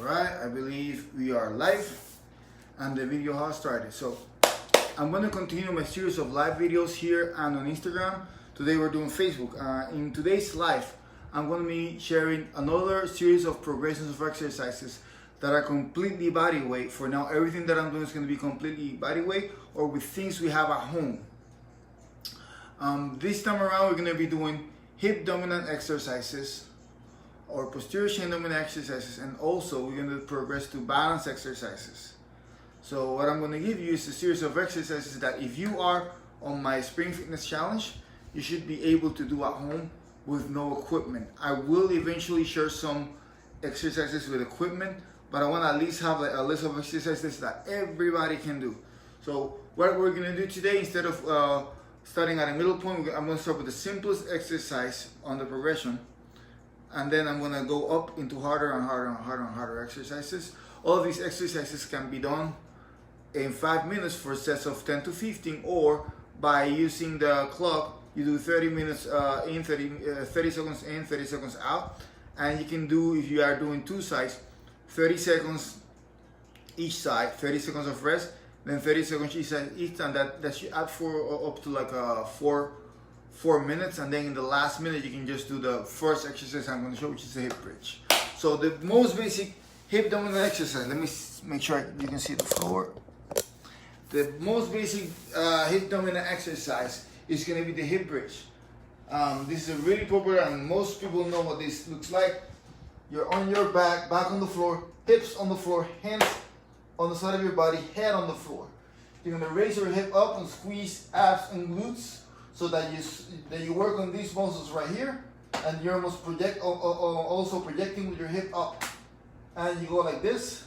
Alright, I believe we are live and the video has started. So I'm going to continue my series of live videos here and on Instagram. Today we're doing Facebook. In today's live, I'm going to be sharing another series of progressions of exercises that are completely body weight. For now, everything that I'm doing is going to be completely body weight or with things we have at home. This time around, we're going to be doing hip dominant exercises or posterior chain dominant exercises, and also we're going to progress to balance exercises. So what I'm going to give you is a series of exercises that if you are on my Spring Fitness Challenge, you should be able to do at home with no equipment. I will eventually share some exercises with equipment, but I want to at least have a list of exercises that everybody can do. So what we're going to do today, instead of starting at a middle point, I'm going to start with the simplest exercise on the progression, and then I'm going to go up into harder and harder and harder and harder exercises. All of these exercises can be done in 5 minutes for sets of 10 to 15, or by using the clock, you do 30 minutes in, 30 seconds in, 30 seconds out. And you can do, if you are doing two sides, 30 seconds each side, 30 seconds of rest, then 30 seconds each side, and that should add up to like 4 minutes. And then in the last minute, you can just do the first exercise I'm going to show, which is a hip bridge. So the most basic hip dominant exercise, let me make sure you can see the floor. The most basic hip dominant exercise is going to be the hip bridge. This is a really popular, and most people know what this looks like. You're on your back on the floor, hips on the floor, hands on the side of your body, head on the floor. You're going to raise your hip up and squeeze abs and glutes so that you work on these muscles right here, and you're almost also projecting with your hip up. And you go like this.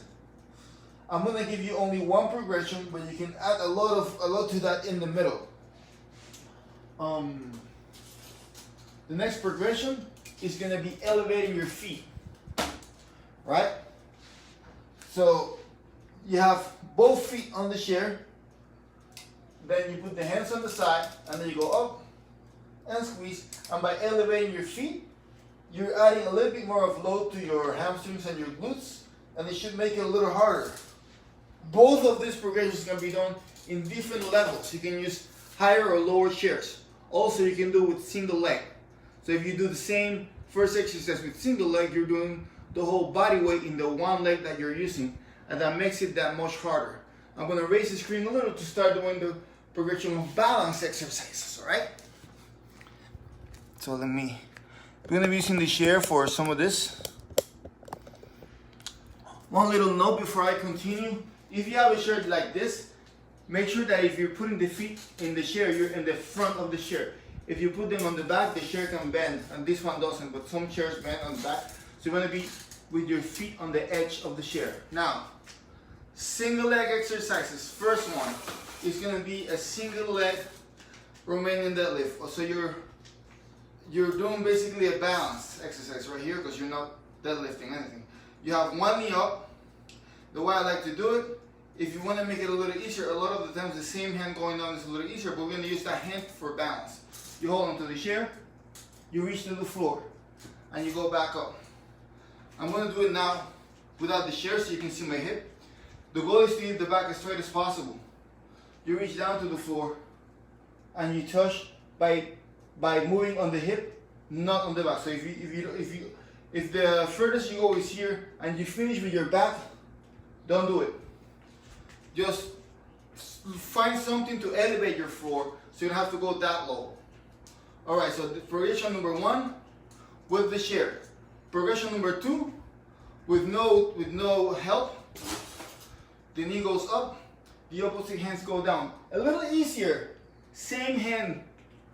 I'm going to give you only one progression, but you can add a lot to that in the middle. The next progression is going to be elevating your feet, right? So you have both feet on the chair, then you put the hands on the side, and then you go up and squeeze. And by elevating your feet, you're adding a little bit more of load to your hamstrings and your glutes, and it should make it a little harder. Both of these progressions can be done in different levels. You can use higher or lower chairs. Also, you can do it with single leg. So if you do the same first exercise with single leg, you're doing the whole body weight in the one leg that you're using, and that makes it that much harder. I'm going to raise the screen a little to start doing the progression of balance exercises, all right? So we're going to be using the chair for some of this. One little note before I continue. If you have a chair like this, make sure that if you're putting the feet in the chair, you're in the front of the chair. If you put them on the back, the chair can bend, and this one doesn't, but some chairs bend on the back. So you're going to be with your feet on the edge of the chair. Now, single leg exercises. First one is going to be a single leg Romanian deadlift. So you're doing basically a balance exercise right here, because you're not deadlifting anything. You have one knee up. The way I like to do it, if you want to make it a little easier, a lot of the times the same hand going down is a little easier, but we're going to use that hand for balance. You hold onto the chair, you reach to the floor, and you go back up. I'm going to do it now without the chair so you can see my hip. The goal is to leave the back as straight as possible. You reach down to the floor, and you touch by moving on the hip, not on the back. So if the furthest you go is here and you finish with your back, don't do it. Just find something to elevate your floor so you don't have to go that low. Alright, so the progression number 1 with the chair. Progression number 2 with no help. The knee goes up, the opposite hands go down. A little easier. Same hand,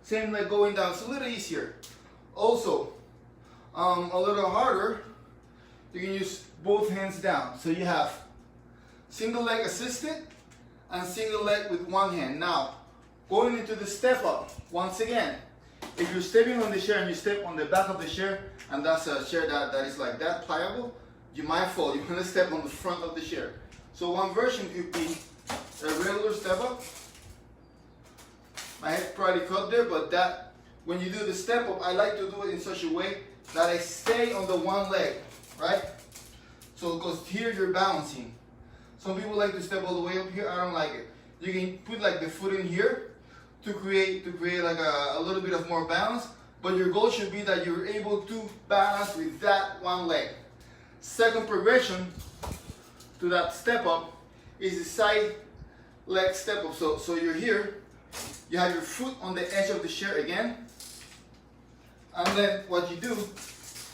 same leg going down. It's a little easier. Also, a little harder, you can use both hands down. So you have single leg assisted and single leg with one hand. Now, going into the step up, once again, if you're stepping on the chair and you step on the back of the chair, and that's a chair that is like that pliable, you might fall. You want to step on the front of the chair. So one version could be a regular step up. My head probably cut there, but that when you do the step up, I like to do it in such a way that I stay on the one leg, right? So So because here you're balancing. Some people like to step all the way up here. I don't like it. You can put like the foot in here to create like a little bit of more balance. But your goal should be that you're able to balance with that one leg. Second progression to that step up is the side leg step up. So you're here, you have your foot on the edge of the chair again, and then what you do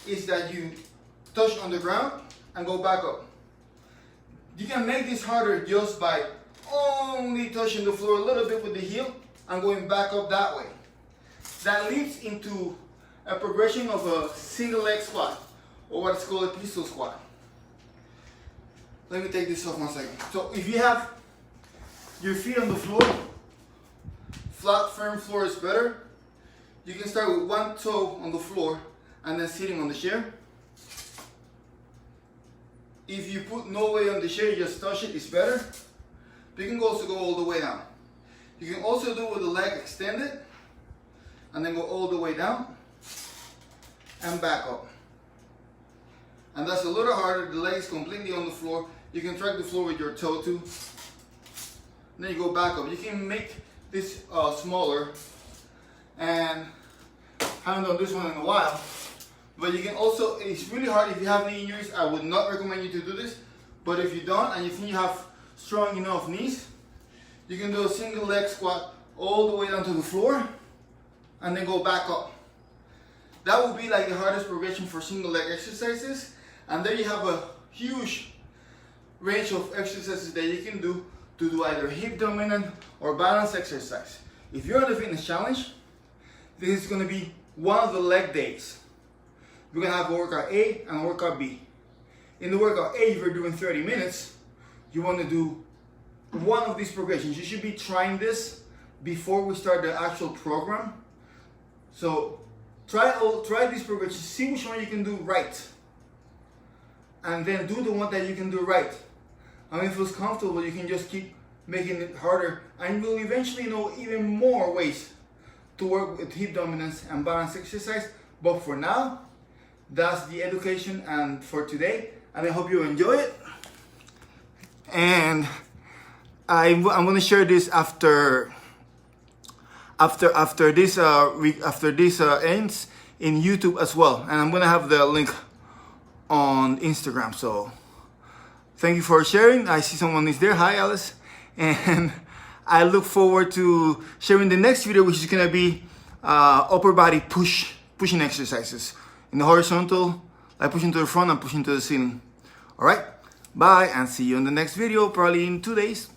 is that you touch on the ground and go back up. You can make this harder just by only touching the floor a little bit with the heel and going back up that way. That leads into a progression of a single leg squat, or what's called a pistol squat. Let me take this off 1 second. So if you have your feet on the floor, flat firm floor is better. You can start with one toe on the floor and then sitting on the chair. If you put no weight on the chair, you just touch it, it's better. But you can also go all the way down. You can also do with the leg extended and then go all the way down and back up. And that's a little harder. The leg is completely on the floor. You can track the floor with your toe too. And then you go back up. You can make this smaller, and I haven't done this one in a while. But you can also, it's really hard if you have knee injuries. I would not recommend you to do this. But if you don't and you think you have strong enough knees, you can do a single leg squat all the way down to the floor and then go back up. That will be like the hardest progression for single leg exercises. And there you have a huge range of exercises that you can do to do either hip dominant or balance exercise. If you're on the fitness challenge, this is going to be one of the leg days. We're going to have a workout A and a workout B. In the workout A, if you're doing 30 minutes, you want to do one of these progressions. You should be trying this before we start the actual program. So try these progressions, see which one you can do right, and then do the one that you can do right. And if it feels comfortable, you can just keep making it harder, and you'll eventually know even more ways to work with hip dominance and balance exercise. But for now, that's the education and for today, and I hope you enjoy it. And I'm going to share this after this ends in YouTube as well, and I'm going to have the link on Instagram. So thank you for sharing. I see someone is there. Hi, Alice. And I look forward to sharing the next video, which is going to be upper body pushing exercises in the horizontal, like pushing to the front and pushing to the ceiling. All right, bye, and see you in the next video, probably in 2 days.